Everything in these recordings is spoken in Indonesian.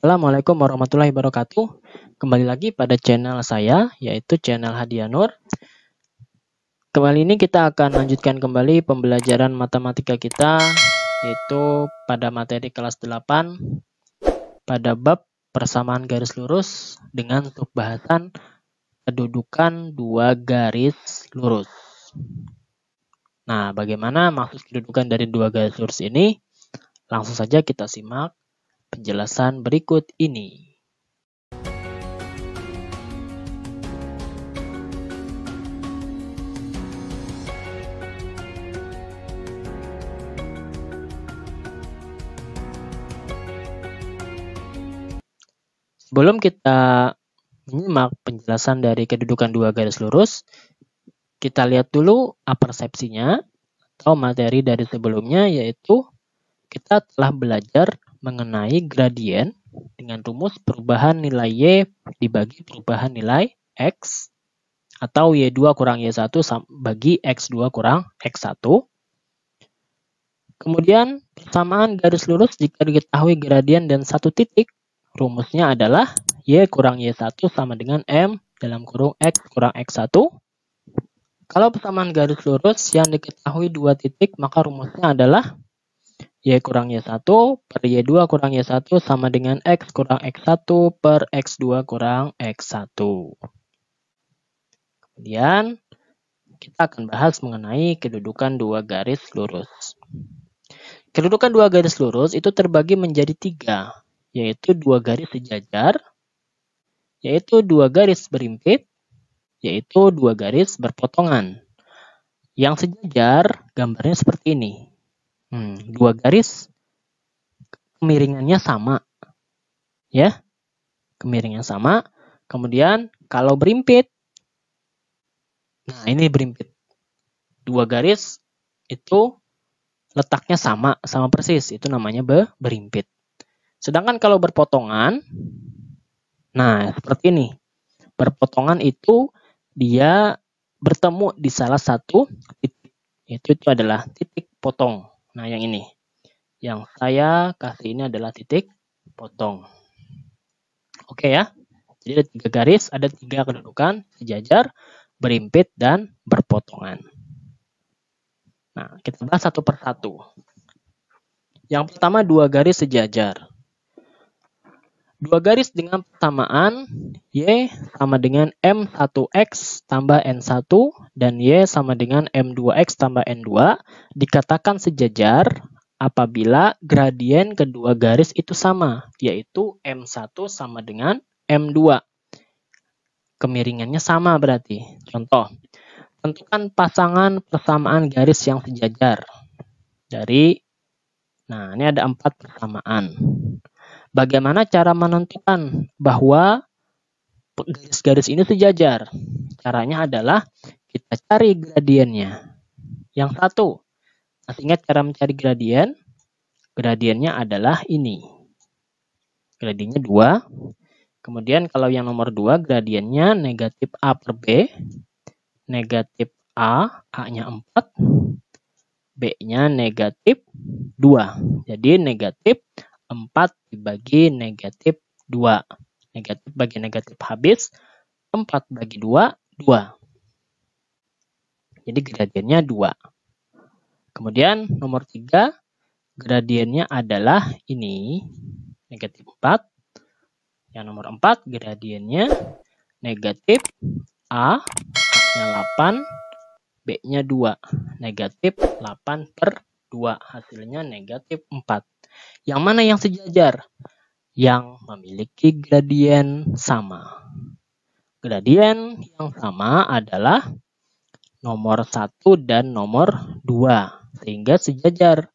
Assalamualaikum warahmatullahi wabarakatuh. Kembali lagi pada channel saya, yaitu channel Hadianur. Kali ini kita akan lanjutkan kembali pembelajaran matematika kita, yaitu pada materi kelas 8, pada bab persamaan garis lurus dengan subbahasan kedudukan dua garis lurus. Nah, bagaimana maksud kedudukan dari dua garis lurus ini? Langsung saja kita simak penjelasan berikut ini. Sebelum kita menyimak penjelasan dari kedudukan dua garis lurus, kita lihat dulu apersepsinya atau materi dari sebelumnya, yaitu kita telah belajar mengenai gradien dengan rumus perubahan nilai Y dibagi perubahan nilai X atau Y2 kurang Y1 bagi X2 kurang X1. Kemudian persamaan garis lurus jika diketahui gradien dan satu titik, rumusnya adalah Y kurang Y1 sama dengan M dalam kurung X kurang X1. Kalau persamaan garis lurus yang diketahui dua titik, maka rumusnya adalah Y kurang Y1 per Y2 kurang Y1 sama dengan X kurang X1 per X2 kurang X1. Kemudian kita akan bahas mengenai kedudukan dua garis lurus. Kedudukan dua garis lurus itu terbagi menjadi tiga, yaitu dua garis sejajar, yaitu dua garis berimpit, yaitu dua garis berpotongan. Yang sejajar gambarnya seperti ini. Dua garis kemiringannya sama. Ya, kemiringan sama. Kemudian kalau berimpit, nah ini berimpit. Dua garis itu letaknya sama persis, itu namanya berimpit. Sedangkan kalau berpotongan, nah seperti ini. Berpotongan itu dia bertemu di salah satu titik. Itu adalah titik potong. Nah yang ini. Yang saya kasih ini adalah titik potong. Oke ya. Jadi ada tiga garis, ada tiga kedudukan, sejajar, berimpit, dan berpotongan. Nah, kita bahas satu persatu. Yang pertama, dua garis sejajar. Dua garis dengan persamaan Y sama dengan M1X tambah N1 dan Y sama dengan M2X tambah N2 dikatakan sejajar apabila gradien kedua garis itu sama, yaitu M1 sama dengan M2. Kemiringannya sama berarti. Contoh, tentukan pasangan persamaan garis yang sejajar. Nah ini ada 4 persamaan. Bagaimana cara menentukan bahwa garis-garis ini sejajar? Caranya adalah kita cari gradiennya. Yang satu, masih ingat cara mencari gradien? Gradiennya adalah ini. Gradiennya 2. Kemudian kalau yang nomor 2, gradiennya negatif A per B. Negatif A, A-nya 4. B-nya negatif 2. Jadi negatif 4 dibagi negatif 2. Negatif bagi negatif habis. 4 bagi 2, 2. Jadi gradiennya 2. Kemudian nomor 3, gradiennya adalah ini. Negatif 4. Yang nomor 4, gradiennya negatif A, A-nya 8. B-nya 2. Negatif 8 per 2. Hasilnya negatif 4. Yang mana yang sejajar? Yang memiliki gradien sama. Gradien yang sama adalah nomor 1 dan nomor 2. Sehingga sejajar.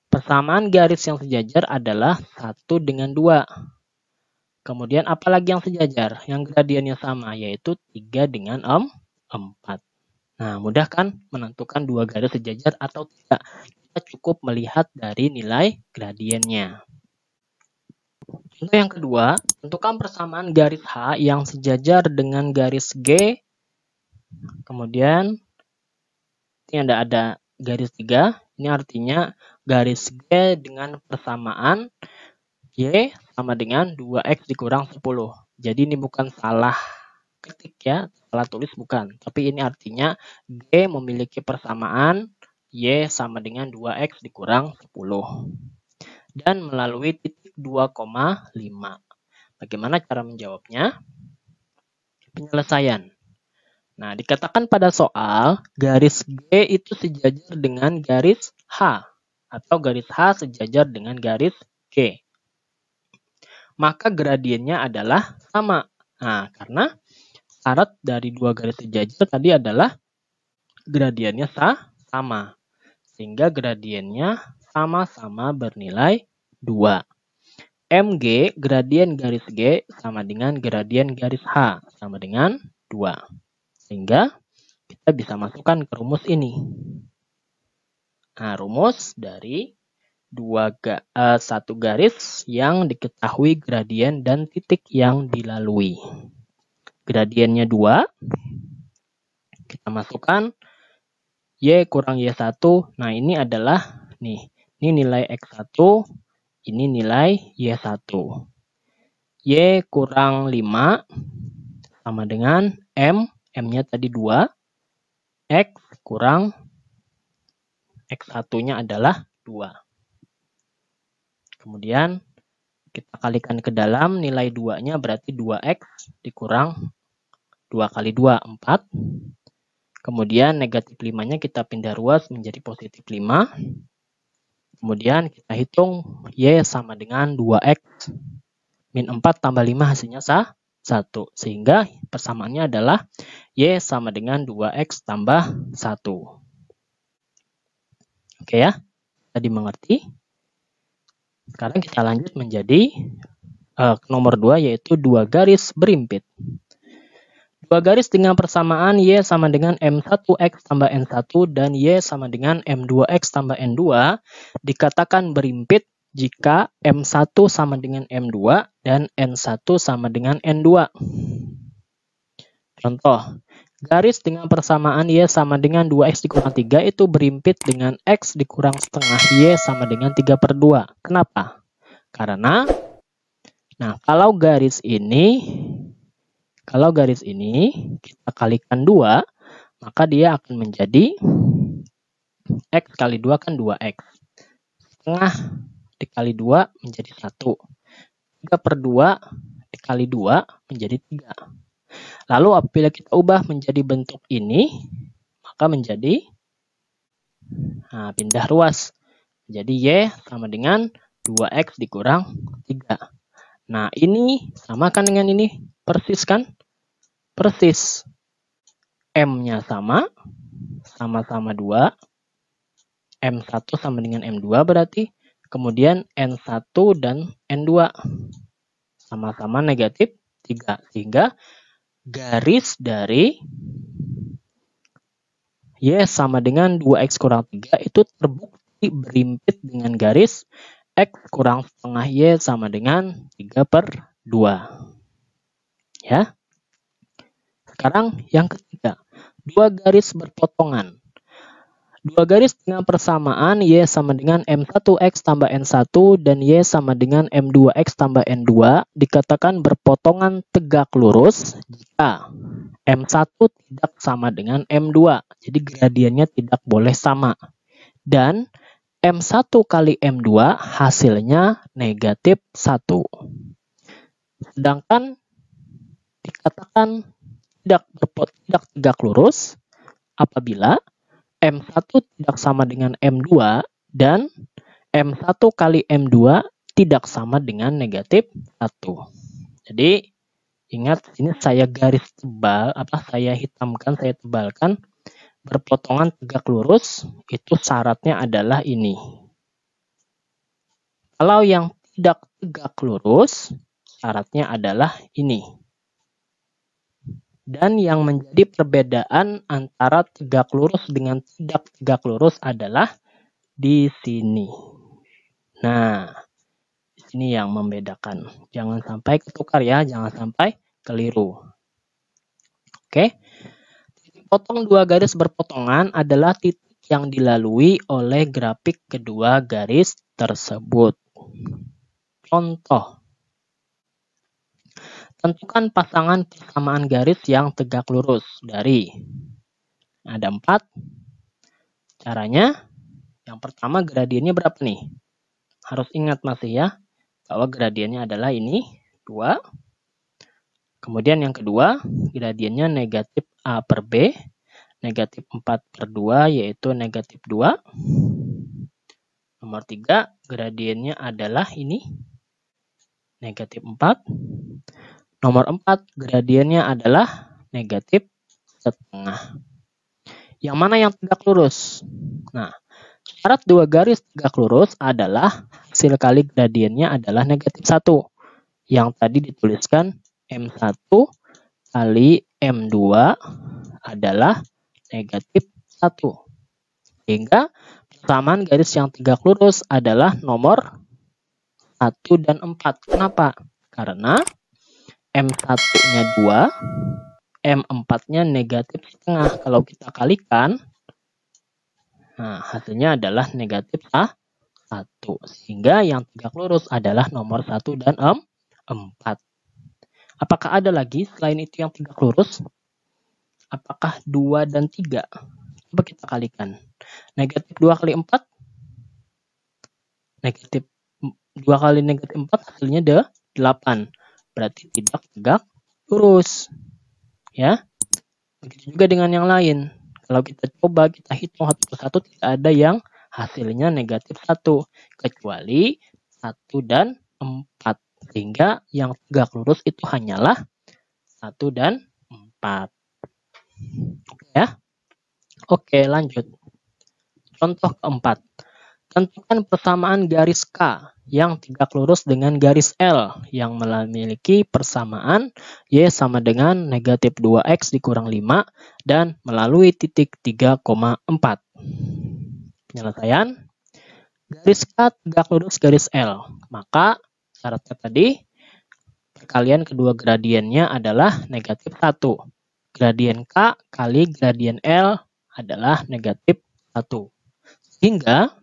Persamaan garis yang sejajar adalah 1 dengan 2. Kemudian apalagi yang sejajar? Yang gradiennya sama, yaitu 3 dengan 4. Nah, mudah kan menentukan dua garis sejajar atau tidak? Kita cukup melihat dari nilai gradiennya. Contoh yang kedua, tentukan persamaan garis H yang sejajar dengan garis G. Kemudian ini ada garis 3. Ini artinya garis G dengan persamaan Y sama dengan 2X dikurang 10. Jadi ini bukan salah ketik ya, salah tulis bukan. Tapi ini artinya G memiliki persamaan Y sama dengan 2X dikurang 10. Dan melalui titik 2,5. Bagaimana cara menjawabnya? Penyelesaian. Nah, dikatakan pada soal, garis G itu sejajar dengan garis H. Atau garis H sejajar dengan garis G. Maka gradiennya adalah sama. Nah, karena syarat dari dua garis sejajar tadi adalah gradiennya sama. Sehingga gradiennya sama-sama bernilai 2. MG, gradien garis G sama dengan gradien garis H, sama dengan 2. Sehingga kita bisa masukkan ke rumus ini. Nah, rumus dari satu garis yang diketahui gradien dan titik yang dilalui. Gradiennya 2, kita masukkan Y kurang Y1. Nah, ini adalah ini nilai X1, ini nilai Y1. Y kurang 5 sama dengan M, M-nya tadi 2, X kurang X1-nya adalah 2. Kemudian kita kalikan ke dalam, nilai 2-nya berarti 2X dikurang 2 kali 2, 4. Kemudian negatif 5-nya kita pindah ruas menjadi positif 5. Kemudian kita hitung Y sama dengan 2X. Min 4 tambah 5 hasilnya 1. Sehingga persamaannya adalah Y sama dengan 2X tambah 1. Oke ya, tadi mengerti. Sekarang kita lanjut menjadi nomor 2, yaitu 2 garis berimpit. 2 garis dengan persamaan Y sama dengan M1X tambah N1 dan Y sama dengan M2X tambah N2 dikatakan berimpit jika M1 sama dengan M2 dan N1 sama dengan N2. Contoh, garis dengan persamaan Y sama dengan 2X dikurang 3 itu berimpit dengan X dikurang setengah Y sama dengan 3/2. Kenapa? Karena, kalau garis ini kita kalikan 2, maka dia akan menjadi X kali 2 kan 2X. Setengah dikali 2 menjadi 1. 3/2 dikali 2 menjadi 3. Lalu apabila kita ubah menjadi bentuk ini, maka menjadi pindah ruas. Jadi Y sama dengan 2X dikurang 3. Nah, ini samakan dengan ini. Persis kan? Persis. M-nya sama-sama 2. M1 sama dengan M2 berarti. Kemudian N1 dan N2 sama-sama negatif 3. Sehingga garis dari Y sama dengan 2X kurang 3 itu terbukti berimpit dengan garis X kurang setengah Y sama dengan 3/2. Ya. Sekarang yang ketiga, 2 garis berpotongan. 2 garis dengan persamaan Y sama dengan M1X tambah N1 dan Y sama dengan M2X tambah N2 dikatakan berpotongan tegak lurus jika M1 tidak sama dengan M2. Jadi gradiennya tidak boleh sama. Dan M1 kali M2 hasilnya negatif 1. Sedangkan dikatakan tidak tegak lurus apabila M1 tidak sama dengan M2 dan M1 kali M2 tidak sama dengan negatif 1. Jadi ingat, ini saya garis tebal, saya hitamkan, saya tebalkan, berpotongan tegak lurus, itu syaratnya adalah ini. Kalau yang tidak tegak lurus, syaratnya adalah ini. Dan yang menjadi perbedaan antara tegak lurus dengan tidak tegak lurus adalah di sini. Nah, di sini yang membedakan. Jangan sampai ketukar ya, jangan sampai keliru. Oke. Titik potong 2 garis berpotongan adalah titik yang dilalui oleh grafik kedua garis tersebut. Contoh. Tentukan pasangan persamaan garis yang tegak lurus dari ada 4. Caranya, yang pertama gradiennya berapa nih? Harus ingat masih ya, bahwa gradiennya adalah ini, 2. Kemudian yang kedua, gradiennya negatif A per B, negatif 4 per 2 yaitu negatif 2. Nomor 3, gradiennya adalah ini, negatif 4. Nomor 4, gradiennya adalah negatif setengah. Yang mana yang tegak lurus? Nah, syarat dua garis tegak lurus adalah hasil kali gradiennya adalah negatif 1. Yang tadi dituliskan M1 kali M2 adalah negatif 1. Sehingga persamaan garis yang tegak lurus adalah nomor 1 dan 4. Kenapa? Karena M1-nya 2, M4-nya negatif setengah. Kalau kita kalikan, nah hasilnya adalah negatif 1. Sehingga yang tegak lurus adalah nomor 1 dan 4. Apakah ada lagi selain itu yang tegak lurus? Apakah 2 dan 3? Coba kita kalikan. Negatif 2 kali 4. Negatif 2 kali negatif 4 hasilnya 8. Berarti tidak tegak lurus. Ya. Begitu juga dengan yang lain. Kalau kita coba kita hitung satu persatu tidak ada yang hasilnya negatif 1 kecuali 1 dan 4. Sehingga yang tegak lurus itu hanyalah 1 dan 4. Oke ya. Oke, lanjut. Contoh keempat. Tentukan persamaan garis K yang tegak lurus dengan garis L yang memiliki persamaan Y sama dengan negatif 2X dikurang 5 dan melalui titik 3,4. Penyelesaian. Garis K tegak lurus garis L. Maka syaratnya tadi perkalian kedua gradiennya adalah negatif 1. Gradien K kali gradien L adalah negatif 1. Sehingga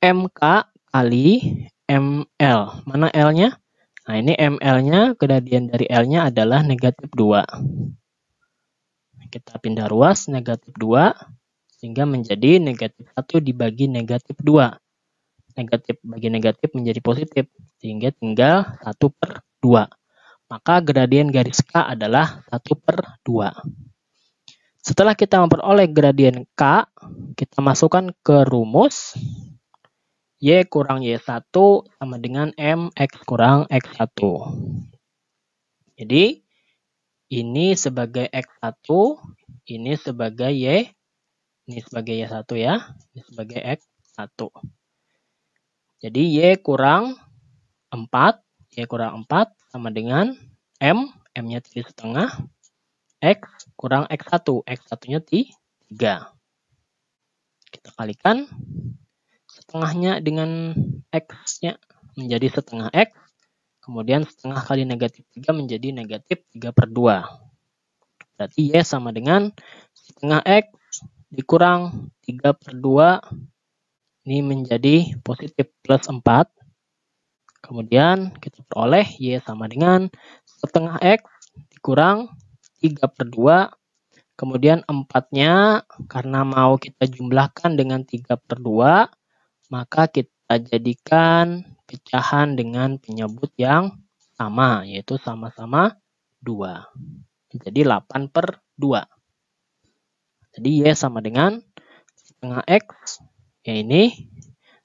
MK kali ML. Mana L-nya? Nah, ini ML-nya, gradien dari L-nya adalah negatif 2. Kita pindah ruas, negatif 2. Sehingga menjadi negatif 1 dibagi negatif 2. Negatif bagi negatif menjadi positif. Sehingga tinggal 1 per 2. Maka gradien garis K adalah 1 per 2. Setelah kita memperoleh gradien K, kita masukkan ke rumus. Y kurang Y1 sama dengan MX kurang X1. Jadi, ini sebagai X1, ini sebagai Y, ini sebagai Y1 ya, ini sebagai X1. Jadi, Y kurang 4, Y kurang 4 sama dengan M, M-nya 3 setengah, X kurang X1, X1-nya 3. Kita kalikan. Setengahnya dengan X-nya menjadi setengah X. Kemudian setengah kali negatif 3 menjadi negatif 3 per 2. Berarti Y sama dengan setengah X dikurang 3 per 2. Ini menjadi positif plus 4. Kemudian kita peroleh Y sama dengan setengah X dikurang 3 per 2. Kemudian 4-nya karena mau kita jumlahkan dengan 3 per 2. Maka kita jadikan pecahan dengan penyebut yang sama, yaitu sama-sama 2. Jadi 8 per 2. Jadi Y sama dengan setengah X, ya ini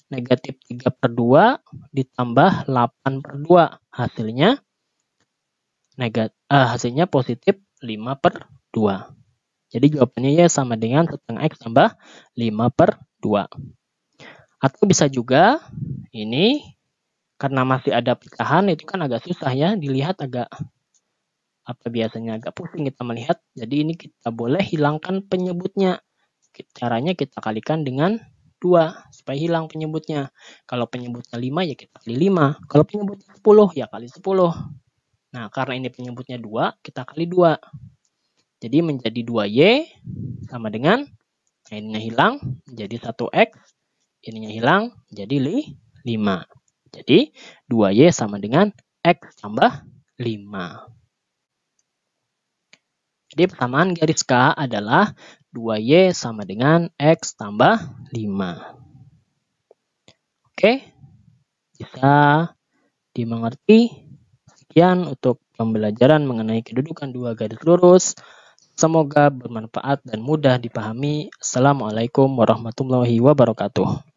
negatif 3 per 2 ditambah 8 per 2. Hasilnya positif 5 per 2. Jadi jawabannya Y sama dengan setengah X tambah 5 per 2. Atau bisa juga ini karena masih ada pecahan itu kan agak susah ya dilihat, agak biasanya agak pusing kita melihat. Jadi ini kita boleh hilangkan penyebutnya. Caranya kita kalikan dengan 2 supaya hilang penyebutnya. Kalau penyebutnya 5 ya kita kali 5. Kalau penyebutnya 10 ya kali 10. Nah, karena ini penyebutnya 2, kita kali 2. Jadi menjadi 2Y sama dengan, nah ininya hilang menjadi 1X. ininya hilang, jadi 5. Jadi 2Y sama dengan X tambah 5. Jadi persamaan garis K adalah 2Y sama dengan X tambah 5. Oke, bisa dimengerti. Sekian untuk pembelajaran mengenai kedudukan dua garis lurus. Semoga bermanfaat dan mudah dipahami. Assalamualaikum warahmatullahi wabarakatuh.